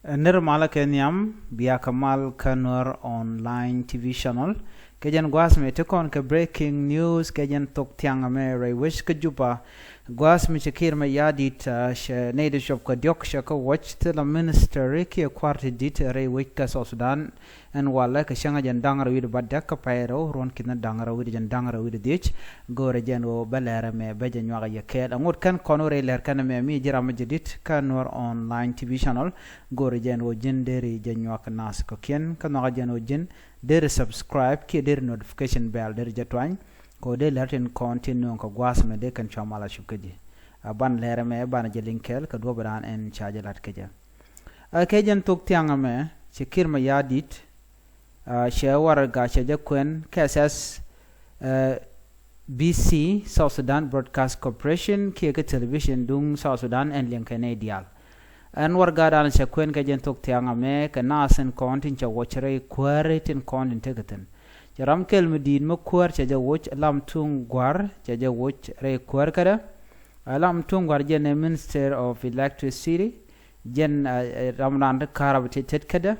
Nirmala Kenyam, Biakamal Kanur online TV channel. Kajan Guas me took ke breaking news, Kajan Tok Tiangame, Ray Wish Kajupa, Guas Michakir Mayardit, she native shop Kadiok Shaka watch till a minister Ricky a quarter dit, Ray Wika Sudan, and while like a Shangajan Dangara with Badaka Pyro, Ronkin Dangara with Jandangara with the ditch, go Rejano Bellera me Bejan Yakel, and what can Conore Lerkaname me Jeramajadit, Kanur online TV channel, go Rejano Jinderi Januak Nas Kokien, Kanajano Jin. There subscribe ki there notification bell there jatwany ko de latin continue ko gwas me de kan chamala shukaji ban lere me ban jelinkel ka do ban en charge lat keja kejen tok tianga me chikir ma yadit she war ga che kwen KSS BC South Sudan Broadcast Corporation ki ke television dung South Sudan en link Canadian and warga dan se kwen ke jen tok tianga me ke nasen kontin cha wochre kwaretin kontin tegeten jaram kel medin mo kwar cha ja woch lam Tungwuar cha ja woch re kwar kada lam Tungwuar jen Minister of Electricity jen ramnan de karabti tet kada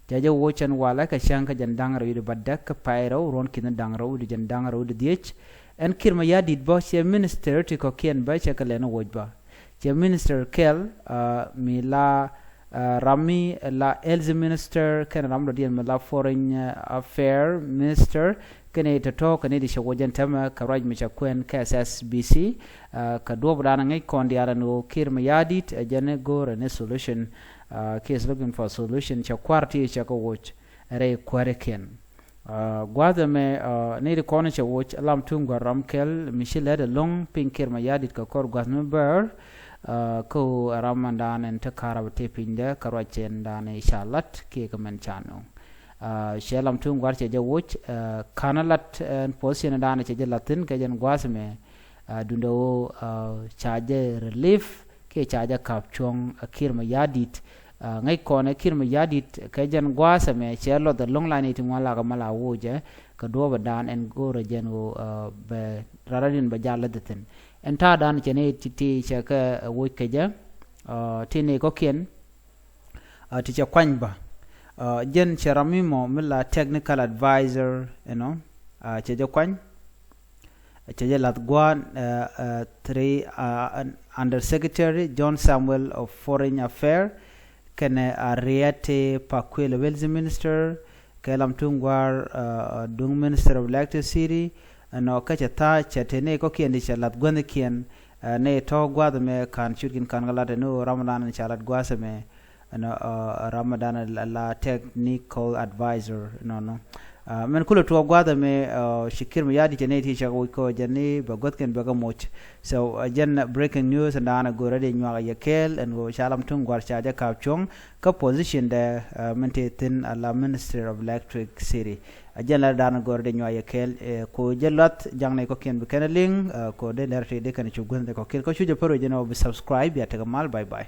ja ja woch an wala ka shanka jan dangra yu badda ka pairo ron kin dangra yu jan dangra yu diech en kirma yadit bo che minister ti ko kien ba cha kala no wojba the minister Kel Mila Rami la Elzi minister can ramdo deal Mila foreign affair minister can it talk and it is a wajan tema karaj micha kwen KSSBC ka dobra ngai kondiara no kirma yadit a jane go a solution case looking for solution cha kwarti cha ko watch re kwareken gwada me ne de kone cha watch lam Tungwuar ramkel michelle de long pink kirma yadit ka kor gwasmer ko ramadan en takara tepinde karwachen dane shalat ke kamen chano shelam Tungwuar che jawuch kanalat en position dane che latin ke jen gwasme dundo charge relief ke charge kapchong kirma yadit ngai kone kirma yadit ke jen gwasme chelo the long line it wala ga mala woje ka do dan en gore jen be raradin ba jalladatin enta dan chene titi chaka woikeja tini kokien ticha kwanyba jen charamimo mila technical advisor cheja kwany cheja latgwan 3 under secretary John Samuel of Foreign Affairs kene Ariete Pakwele Wells minister kelam Tungwuar dung minister of Electricity no kacha ta chatene ko kien di chalat gwande kien ne to gwada me kan chutkin kan galade no ramadan chalat gwasa me no ramadan la technical advisor no men kulo to gwada me shikir me yadi tene ti chago ko jani ba gotken ba gamoch so jen breaking news and ana go ready nywa yakel and go shalam Tungwuar chaja kapchong ka position de mente tin la Minister of Electricity ajala dana gorde nywa yakel ko jelat jangne ko ken bekeneling ko de lerte de kan chugun de ko kel ko chuje poro jeno subscribe ya tagamal bye bye